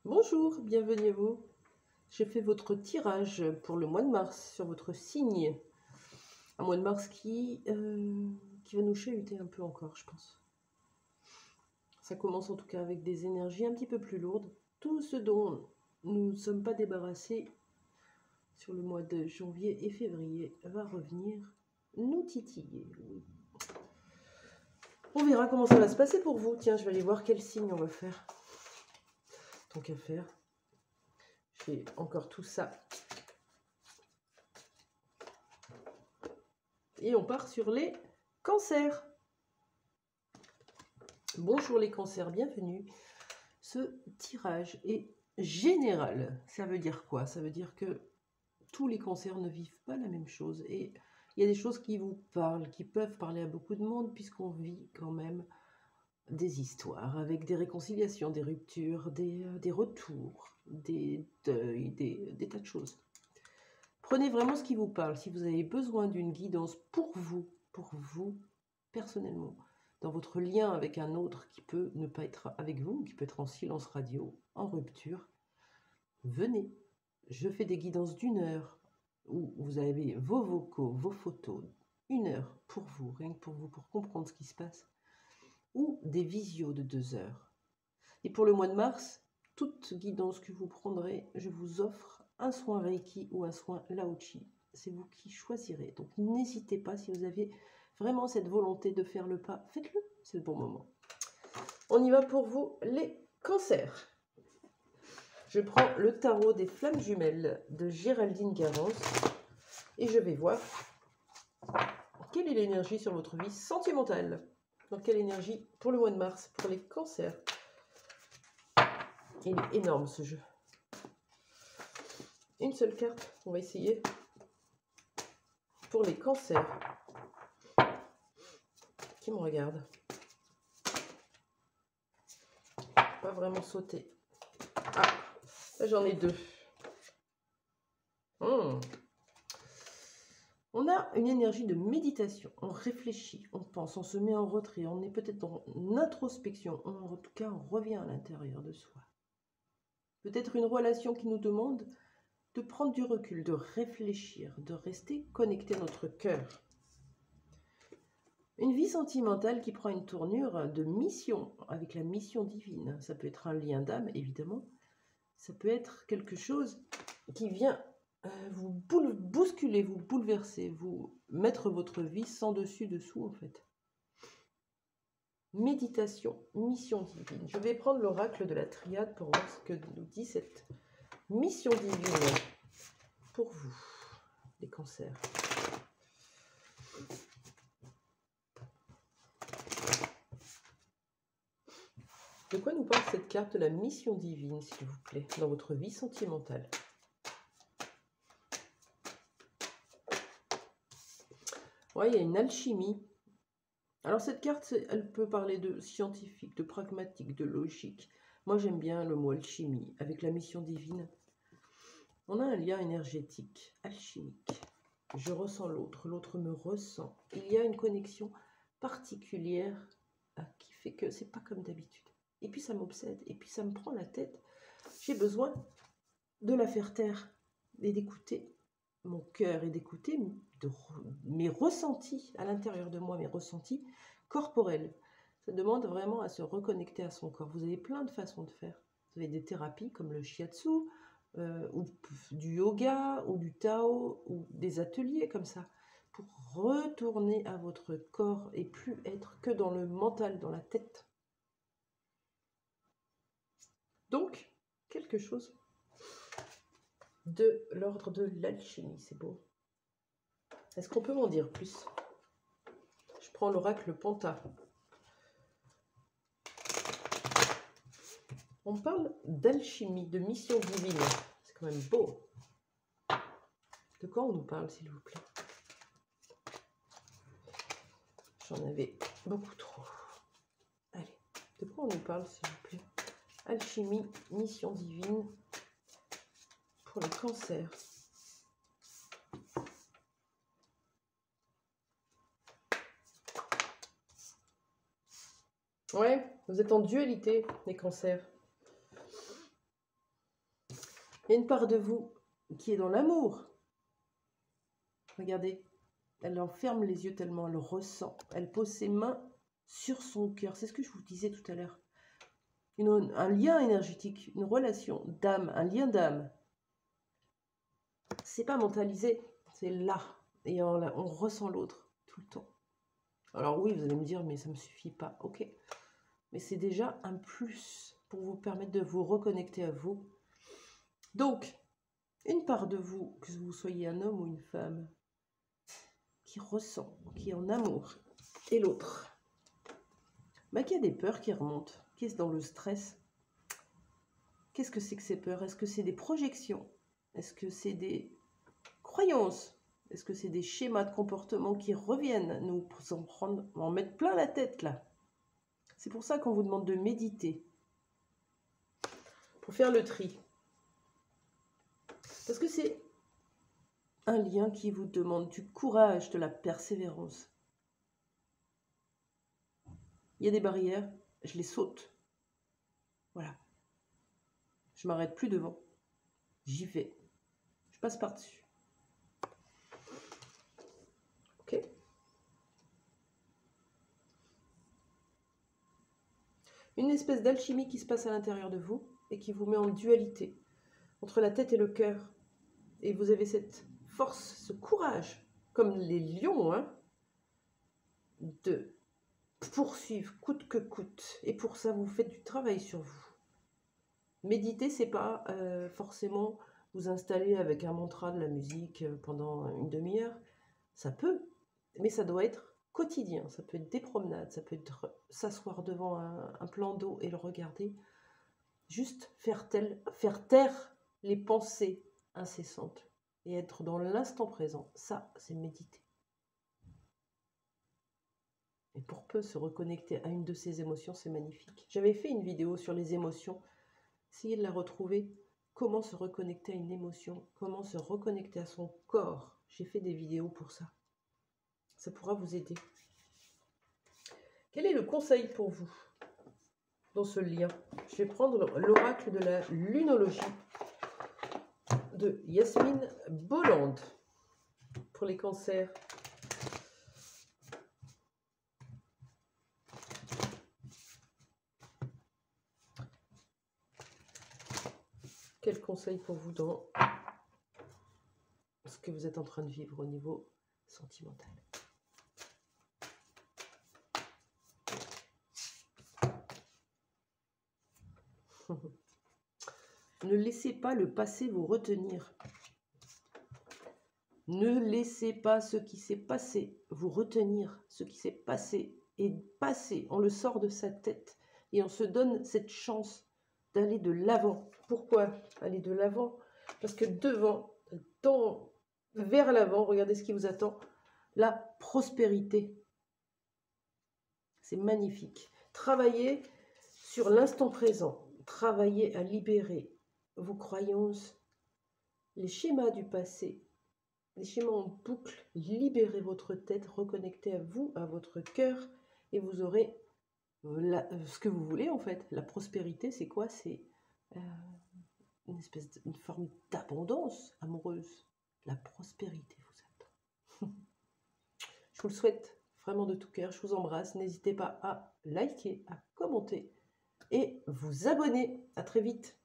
Bonjour, bienvenue à vous. J'ai fait votre tirage pour le mois de mars sur votre signe. Un mois de mars qui va nous chahuter un peu encore, je pense. Ça commence en tout cas avec des énergies un petit peu plus lourdes. Tout ce dont nous ne sommes pas débarrassés sur le mois de janvier et février va revenir nous titiller. Oui. On verra comment ça va se passer pour vous. Tiens, je vais aller voir quel signe on va faire. Tant qu'à faire. J'ai encore tout ça. Et on part sur les cancers. Bonjour les cancers, bienvenue. Ce tirage est général. Ça veut dire quoi? Ça veut dire que tous les cancers ne vivent pas la même chose. Et il y a des choses qui vous parlent, qui peuvent parler à beaucoup de monde, puisqu'on vit quand même des histoires avec des réconciliations, des ruptures, des retours, des deuils, des tas de choses. Prenez vraiment ce qui vous parle. Si vous avez besoin d'une guidance pour vous, personnellement, dans votre lien avec un autre qui peut ne pas être avec vous, qui peut être en silence radio, en rupture, venez. Je fais des guidances d'1 heure où vous avez vos vocaux, vos photos, 1 heure pour vous, rien que pour vous, pour comprendre ce qui se passe, ou des visios de 2 heures. Et pour le mois de mars, toute guidance que vous prendrez, je vous offre un soin Reiki ou un soin Lao-Chi. C'est vous qui choisirez. Donc n'hésitez pas, si vous avez vraiment cette volonté de faire le pas, faites-le, c'est le bon moment. On y va pour vous, les cancers. Je prends le tarot des flammes jumelles de Géraldine Garance et je vais voir quelle est l'énergie sur votre vie sentimentale. Donc quelle énergie pour le mois de mars, pour les cancers. Il est énorme ce jeu. Une seule carte, on va essayer. Pour les cancers. Qui me regarde? Pas vraiment sauter. Ah, là j'en ai 2. On a une énergie de méditation. On réfléchit, on pense, on se met en retrait. On est peut-être dans l'introspection. En tout cas, on revient à l'intérieur de soi. Peut-être une relation qui nous demande de prendre du recul, de réfléchir, de rester connecté à notre cœur. Une vie sentimentale qui prend une tournure de mission, avec la mission divine. Ça peut être un lien d'âme, évidemment. Ça peut être quelque chose qui vient vous bousculer, vous bouleverser, vous mettre votre vie sans dessus-dessous, en fait. Méditation, mission divine. Je vais prendre l'oracle de la triade pour voir ce que nous dit cette mission divine pour vous, les cancers. De quoi nous parle cette carte de la mission divine, s'il vous plaît, dans votre vie sentimentale? Ouais, il y a une alchimie. Alors cette carte, elle peut parler de scientifique, de pragmatique, de logique. Moi, j'aime bien le mot alchimie. Avec la mission divine, on a un lien énergétique, alchimique. Je ressens l'autre, l'autre me ressent. Il y a une connexion particulière qui fait que c'est pas comme d'habitude. Et puis ça m'obsède, et puis ça me prend la tête. J'ai besoin de la faire taire et d'écouter mon cœur et d'écouter mes ressentis à l'intérieur de moi, mes ressentis corporels. Ça demande vraiment à se reconnecter à son corps. Vous avez plein de façons de faire. Vous avez des thérapies comme le shiatsu, ou du yoga, ou du Tao, ou des ateliers comme ça, pour retourner à votre corps et plus être que dans le mental, dans la tête. Donc, quelque chose de l'ordre de l'alchimie, c'est beau. Est-ce qu'on peut m'en dire plus? Je prends l'oracle Panta. On parle d'alchimie, de mission divine. C'est quand même beau. De quoi on nous parle, s'il vous plaît? J'en avais beaucoup trop. Allez, de quoi on nous parle, s'il vous plaît? Alchimie, mission divine pour les cancers. Ouais, vous êtes en dualité, les cancers. Il y a une part de vous qui est dans l'amour. Regardez, elle enferme les yeux tellement elle ressent. Elle pose ses mains sur son cœur. C'est ce que je vous disais tout à l'heure. Un lien énergétique, une relation d'âme, un lien d'âme. C'est pas mentalisé, c'est là. Et on ressent l'autre tout le temps. Alors oui, vous allez me dire, mais ça ne me suffit pas. Ok. Mais c'est déjà un plus pour vous permettre de vous reconnecter à vous. Donc, une part de vous, que vous soyez un homme ou une femme, qui ressent, qui est en amour, et l'autre, bah, qui a des peurs qui remontent, qui est dans le stress. Qu'est-ce que c'est que ces peurs? Est-ce que c'est des projections? Est-ce que c'est des croyances? Est-ce que c'est des schémas de comportement qui reviennent nous en mettre plein la tête là? C'est pour ça qu'on vous demande de méditer, pour faire le tri. Parce que c'est un lien qui vous demande du courage, de la persévérance. Il y a des barrières, je les saute. Voilà. Je m'arrête plus devant. J'y vais. Je passe par-dessus. Ok. Une espèce d'alchimie qui se passe à l'intérieur de vous et qui vous met en dualité entre la tête et le cœur. Et vous avez cette force, ce courage, comme les lions, hein, de poursuivre coûte que coûte. Et pour ça, vous faites du travail sur vous. Méditer, c'est pas forcément vous installer avec un mantra de la musique pendant une demi-heure. Ça peut, mais ça doit être quotidien. Ça peut être des promenades, ça peut être s'asseoir devant un plan d'eau et le regarder. Juste faire taire les pensées incessantes et être dans l'instant présent. Ça, c'est méditer. Et pour peu se reconnecter à une de ces émotions, c'est magnifique. J'avais fait une vidéo sur les émotions. Essayez de la retrouver. Comment se reconnecter à une émotion, comment se reconnecter à son corps. J'ai fait des vidéos pour ça. Ça pourra vous aider. Quel est le conseil pour vous dans ce lien? Je vais prendre l'oracle de la lunologie de Yasmine Bolland pour les cancers. Quel conseil pour vous dans ce que vous êtes en train de vivre au niveau sentimental? Ne laissez pas le passé vous retenir. Ne laissez pas ce qui s'est passé vous retenir. Ce qui s'est passé est passé. On le sort de sa tête et on se donne cette chance d'aller de l'avant. Pourquoi aller de l'avant? Parce que devant, vers l'avant, regardez ce qui vous attend. La prospérité. C'est magnifique. Travaillez sur l'instant présent. Travaillez à libérer vos croyances, les schémas du passé, les schémas en boucle. Libérez votre tête, reconnectez à vous, à votre cœur, et vous aurez ce que vous voulez en fait. La prospérité, c'est quoi? C'est une forme d'abondance amoureuse. La prospérité vous attend. Je vous le souhaite vraiment de tout cœur. Je vous embrasse. N'hésitez pas à liker, à commenter et vous abonner. À très vite.